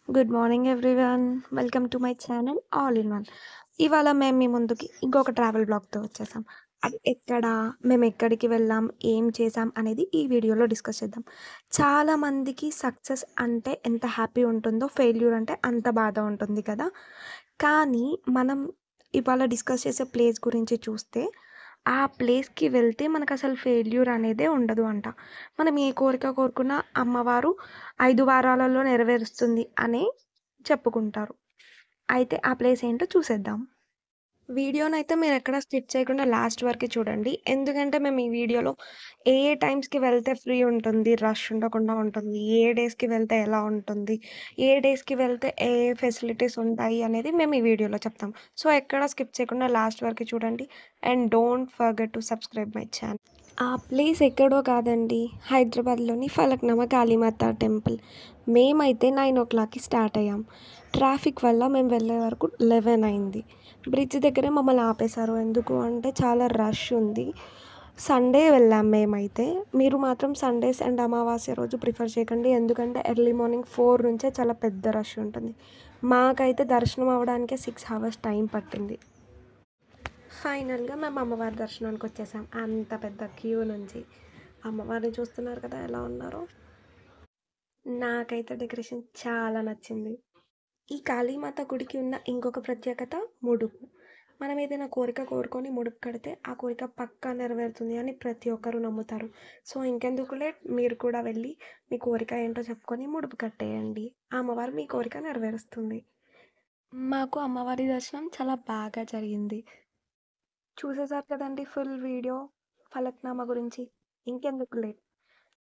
Good morning everyone. Welcome to my channel all in one. ఇవాళ మేము మీ ముందుకి ఇంకొక ట్రావెల్ బ్లాగ్‌తో వచ్చేసాం. అది ఎక్కడ, మేము ఎక్కడికి వెళ్ళాం, ఏం చేసాం అనేది ఈ వీడియోలో డిస్కస్ చేద్దాం. చాలామందికి సక్సెస్ అంటే ఎంత హ్యాపీ ఉంటుందో, ఫెయిల్యూర్ అంటే అంత బాధ ఉంటుంది కదా! కానీ మనం ఇవాళ డిస్కస్ చేసే ప్లేస్ గురించి చూస్తే, ఆ ప్లేస్‌కి వెళ్తే మనకసలు ఫెయిల్యూర్ అనేదే ఉండదు అంట. మనం ఏ కోరిక కోరుకున్నా అమ్మవారు 5 వారాలలో నెరవేరుస్తుంది అని చెప్పుకుంటారు. అయితే ఆ ప్లేస్ ఏంటో చూసేద్దాం. వీడియోనైతే మీరెక్కడ స్కిప్ చేయకుండా లాస్ట్ వరకు చూడండి. ఎందుకంటే మేము ఈ వీడియోలో ఏ ఏ టైమ్స్‌కి వెళ్తే ఫ్రీ ఉంటుంది, రష్ ఉండకుండా ఉంటుంది, ఏ డేస్‌కి వెళ్తే ఎలా ఉంటుంది, ఏ డేస్‌కి వెళ్తే ఏ ఏ ఫెసిలిటీస్ ఉంటాయి అనేది మేము ఈ వీడియోలో చెప్తాం. సో, ఎక్కడ స్కిప్ చేయకుండా లాస్ట్ వరకు చూడండి. And don't forget to subscribe my channel. ఆ ప్లేస్ ఎక్కడో కాదండి. హైదరాబాద్‌లోని ఫలక్నామా కాళీమాత టెంపుల్. మేమైతే 9:00కి స్టార్ట్ అయ్యాం. ట్రాఫిక్ వల్ల మేము వెళ్ళే వరకు 11 అయింది. బ్రిడ్జ్ దగ్గరే మమ్మల్ని ఆపేశారు. ఎందుకు అంటే చాలా రష్ ఉంది. సండే వెళ్ళాం మేమైతే. మీరు మాత్రం సండేస్ అండ్ అమావాస్య రోజు ప్రిఫర్ చేయకండి. ఎందుకంటే ఎర్లీ మార్నింగ్ 4 నుంచే చాలా పెద్ద రష్ ఉంటుంది. మాకైతే దర్శనం అవ్వడానికే 6 అవర్స్ టైం పట్టింది. ఫైనల్‌గా మేము అమ్మవారి దర్శనానికి వచ్చేసాం. అంత పెద్ద క్యూ నుంచి. అమ్మవారిని చూస్తున్నారు కదా ఎలా ఉన్నారో. నాకైతే డెకరేషన్ చాలా నచ్చింది. ఈ కాళీమాత గుడికి ఉన్న ఇంకొక ప్రత్యేకత ముడుపు. మనం ఏదైనా కోరిక కోరుకొని ముడుపు కడితే ఆ కోరిక పక్కా నెరవేరుతుంది అని ప్రతి ఒక్కరు నమ్ముతారు. సో, ఇంకెందుకు లేట్, మీరు కూడా వెళ్ళి మీ కోరిక ఏంటో చెప్పుకొని ముడుపు కట్టేయండి. ఆ అమ్మవారు మీ కోరిక నెరవేరుస్తుంది. మాకు అమ్మవారి దర్శనం చాలా బాగా జరిగింది. చూసేసారు కదండీ ఫుల్ వీడియో ఫలక్నామా గురించి. ఇంకెందుకు లేట్,